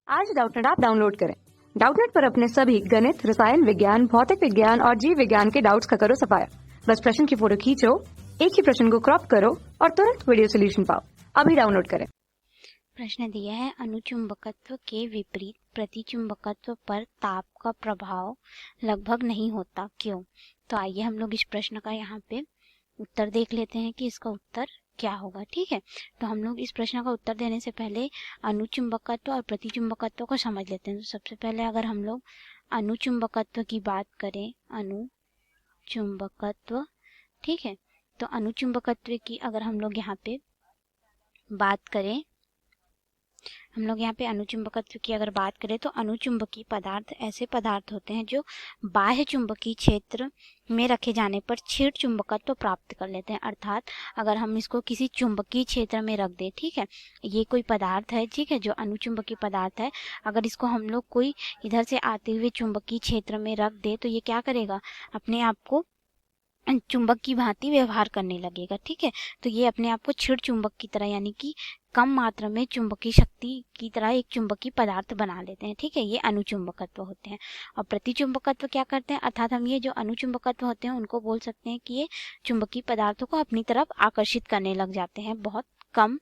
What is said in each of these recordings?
आज Doubtnut app download करें। Doubtnut पर अपने सभी गणित, रसायन विज्ञान, भौतिक विज्ञान और जीव विज्ञान के डाउट्स का करो सफाया। बस प्रश्न की फोटो खींचो, एक ही प्रश्न को क्रॉप करो और तुरंत वीडियो सोल्यूशन पाओ। अभी डाउनलोड करें। प्रश्न दिया है, अनुचुंबकत्व के विपरीत प्रतिचुंबकत्व पर ताप का प्रभाव लगभग नहीं होता, क्यों? तो आइए हम लोग इस प्रश्न का यहाँ पे उत्तर देख लेते हैं कि इसका उत्तर क्या होगा। ठीक है, तो हम लोग इस प्रश्न का उत्तर देने से पहले अनुचुंबकत्व और प्रतिचुंबकत्व को समझ लेते हैं। तो सबसे पहले अगर हम लोग अनुचुंबकत्व की बात करें, अनुचुंबकत्व, ठीक है, तो अनुचुंबकत्व की अगर हम लोग यहाँ पे बात करें, हम लोग यहाँ पे अनुचुंबकत्व की अगर बात करें तो अनुचुंबकीय पदार्थ ऐसे पदार्थ होते हैं जो बाह्य चुंबकीय क्षेत्र में रखे जाने पर क्षीण चुंबकत्व प्राप्त कर लेते हैं। अर्थात अगर हम इसको किसी चुंबकीय क्षेत्र में रख दें, ठीक है, ये कोई पदार्थ है, ठीक है, जो अनुचुंबकीय पदार्थ है, अगर इसको हम लोग कोई इधर से आते हुए चुंबकीय क्षेत्र में रख दे तो ये क्या करेगा, अपने आप को चुंबक की भांति व्यवहार करने लगेगा। ठीक है, तो ये अपने आप को क्षीण चुंबक की तरह यानी कि कम मात्रा में चुंबकीय शक्ति की तरह एक चुंबकीय पदार्थ बना लेते हैं। ठीक है, ये अनुचुंबकत्व होते हैं। और प्रतिचुंबकत्व क्या करते हैं, अर्थात हम ये जो अनुचुंबकत्व होते हैं उनको बोल सकते हैं कि ये चुंबकीय पदार्थों को अपनी तरफ आकर्षित करने लग जाते हैं बहुत कम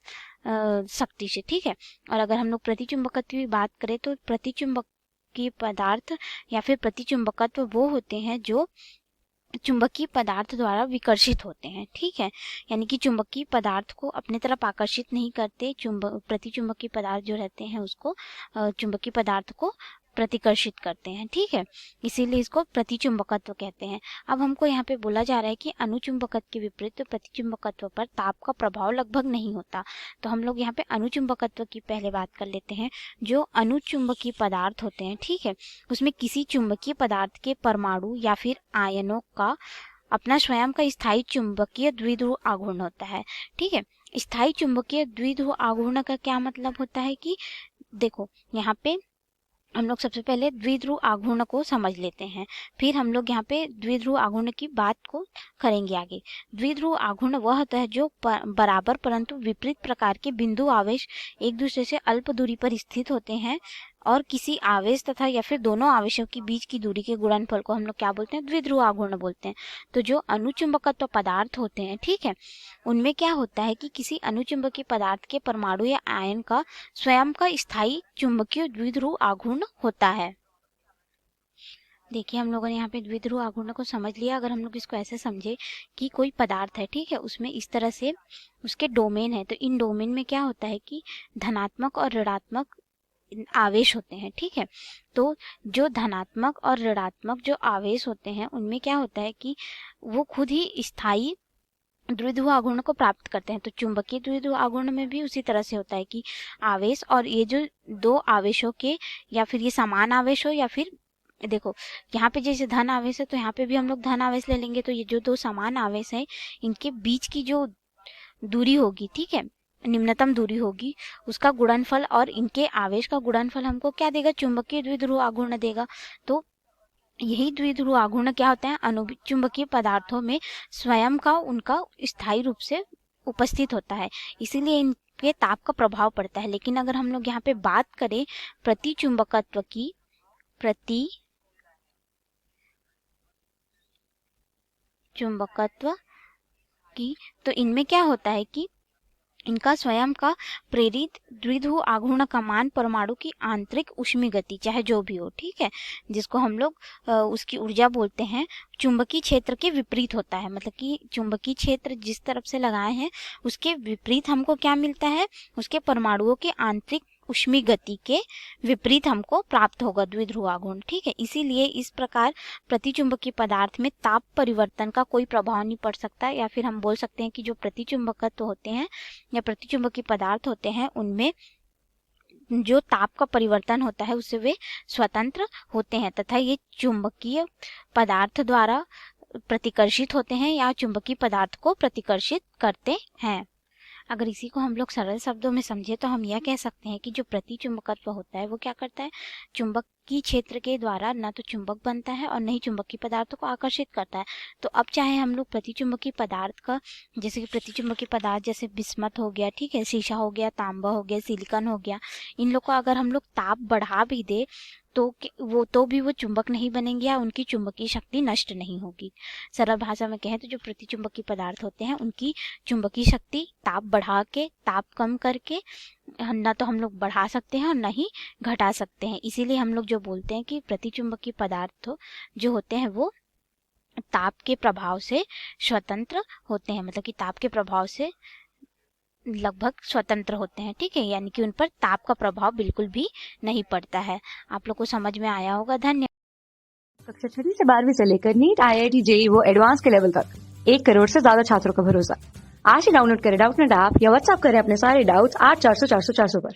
शक्ति से। ठीक है, और अगर हम लोग प्रतिचुंबकत्व की बात करें तो प्रतिचुंबकीय पदार्थ या फिर प्रतिचुंबकत्व वो होते हैं जो चुंबकीय पदार्थ द्वारा विकर्षित होते हैं। ठीक है, यानी कि चुंबकीय पदार्थ को अपने तरफ आकर्षित नहीं करते, प्रतिचुंबकीय पदार्थ जो रहते हैं उसको चुंबकीय पदार्थ को प्रतिकर्षित करते हैं। ठीक है, इसीलिए इसको प्रतिचुंबकत्व कहते हैं। अब हमको यहाँ पे बोला जा रहा है कि अनुचुंबकत्व के विपरीत प्रतिचुंबकत्व पर ताप का प्रभाव लगभग नहीं होता। तो हम लोग यहाँ पे अनुचुंबकत्व की पहले बात कर लेते हैं। जो अनुचुंबकीय पदार्थ होते हैं, ठीक है, उसमें किसी चुंबकीय पदार्थ के परमाणु या फिर आयनों का अपना स्वयं का स्थायी चुंबकीय द्विध्रुव आघूर्ण होता है। ठीक है, स्थायी चुंबकीय द्विध्रुव आघूर्ण का क्या मतलब होता है कि देखो यहाँ पे हम लोग सबसे पहले द्विध्रुव आघूर्ण को समझ लेते हैं, फिर हम लोग यहाँ पे द्विध्रुव आघूर्ण की बात को करेंगे आगे। द्विध्रुव आघूर्ण वह होता है जो बराबर परंतु विपरीत प्रकार के बिंदु आवेश एक दूसरे से अल्प दूरी पर स्थित होते हैं और किसी आवेश तथा या फिर दोनों आवेशों के बीच की दूरी के गुणनफल को हम लोग क्या बोलते हैं, द्विध्रुव आघूर्ण बोलते हैं। तो जो अनुचुंबकत्व पदार्थ होते हैं, ठीक है, उनमें क्या होता है कि किसी अनुचुंबकीय पदार्थ के परमाणु या आयन का स्वयं का स्थायी चुंबकीय द्विध्रुव आघूर्ण होता है। देखिए हम लोगों ने यहाँ पे द्विध्रुव आघूर्ण को समझ लिया। अगर हम लोग इसको ऐसे समझे कि कोई पदार्थ है, ठीक है, उसमें इस तरह से उसके डोमेन है, तो इन डोमेन में क्या होता है कि धनात्मक और ऋणात्मक आवेश होते हैं। ठीक है, तो जो धनात्मक और ऋणात्मक जो आवेश होते हैं उनमें क्या होता है कि वो खुद ही स्थायी द्विध्रुव आघूर्ण को प्राप्त करते हैं। तो चुंबकीय द्विध्रुव आघूर्ण में भी उसी तरह से होता है कि आवेश और ये जो दो आवेशों के या फिर ये समान आवेश हो या फिर देखो यहाँ पे जैसे धन आवेश है तो यहाँ पे भी हम लोग धन आवेश ले लेंगे, तो ये जो दो समान आवेश है इनके बीच की जो दूरी होगी, ठीक है, निम्नतम दूरी होगी, उसका गुणनफल और इनके आवेश का गुणनफल हमको क्या देगा, चुंबकीय द्विध्रुव आघूर्ण देगा। तो यही द्विध्रुव आघूर्ण क्या होता है, अनुचुंबकीय पदार्थों में स्वयं का उनका स्थायी रूप से उपस्थित होता है, इसीलिए इन पे ताप का प्रभाव पड़ता है। लेकिन अगर हम लोग यहाँ पे बात करें प्रतिचुंबकत्व की, प्रतिचुंबकत्व की, तो इनमें क्या होता है कि इनका स्वयं का प्रेरित द्विध्रुव आघूर्ण का मान परमाणु की आंतरिक ऊष्मीय गति चाहे जो भी हो, ठीक है, जिसको हम लोग उसकी ऊर्जा बोलते हैं, चुंबकीय क्षेत्र के विपरीत होता है। मतलब कि चुंबकीय क्षेत्र जिस तरफ से लगाए हैं उसके विपरीत हमको क्या मिलता है, उसके परमाणुओं के आंतरिक ऊष्मीय गति के विपरीत हमको प्राप्त होगा द्विध्रुव आघूर्ण। ठीक है, इसीलिए इस प्रकार प्रतिचुंबकीय पदार्थ में ताप परिवर्तन का कोई प्रभाव नहीं पड़ सकता, या फिर हम बोल सकते हैं कि जो प्रतिचुंबकत्व होते हैं या प्रतिचुंबकीय पदार्थ होते हैं उनमें जो ताप का परिवर्तन होता है उससे वे स्वतंत्र होते हैं तथा ये चुंबकीय पदार्थ द्वारा प्रतिकर्षित होते हैं या चुंबकीय पदार्थ को प्रतिकर्षित करते हैं। अगर इसी को हम लोग सरल शब्दों में समझे तो हम यह कह सकते हैं कि जो प्रतिचुंबकत्व होता है वो क्या करता है, चुंबक की क्षेत्र के द्वारा न तो चुंबक बनता है और न ही चुंबकीय पदार्थों को आकर्षित करता है। तो अब चाहे हम लोग प्रतिचुंबकीय पदार्थ का, जैसे कि प्रतिचुंबकीय पदार्थ जैसे बिस्मथ हो गया, ठीक है, शीशा हो गया, तांबा हो गया, सिलिकॉन हो गया, इन लोग को अगर हम लोग ताप बढ़ा भी दे तो भी वो चुंबक नहीं बनेंगे या उनकी चुंबकीय शक्ति नष्ट नहीं होगी। सरल भाषा में कहें तो जो प्रतिचुंबकीय पदार्थ होते हैं उनकी चुंबकीय शक्ति ताप बढ़ा के, ताप कम करके ना तो हम लोग बढ़ा सकते हैं और ना ही घटा सकते हैं। इसीलिए हम लोग जो बोलते हैं कि प्रतिचुंबकीय पदार्थ जो होते हैं वो ताप के प्रभाव से स्वतंत्र होते हैं, मतलब कि ताप के प्रभाव से लगभग स्वतंत्र होते हैं, ठीक है, यानी कि उन पर ताप का प्रभाव बिल्कुल भी नहीं पड़ता है। आप लोग को समझ में आया होगा। धन्यवाद। कक्षा 6वीं से 12वीं से लेकर नीट, IIT, JEE वो एडवांस के लेवल तक 1 करोड़ से ज्यादा छात्रों का भरोसा। आज ही डाउनलोड करें डाउटनेट ऐप या व्हाट्सएप करें अपने सारे डाउट्स 8400 400 400 पर।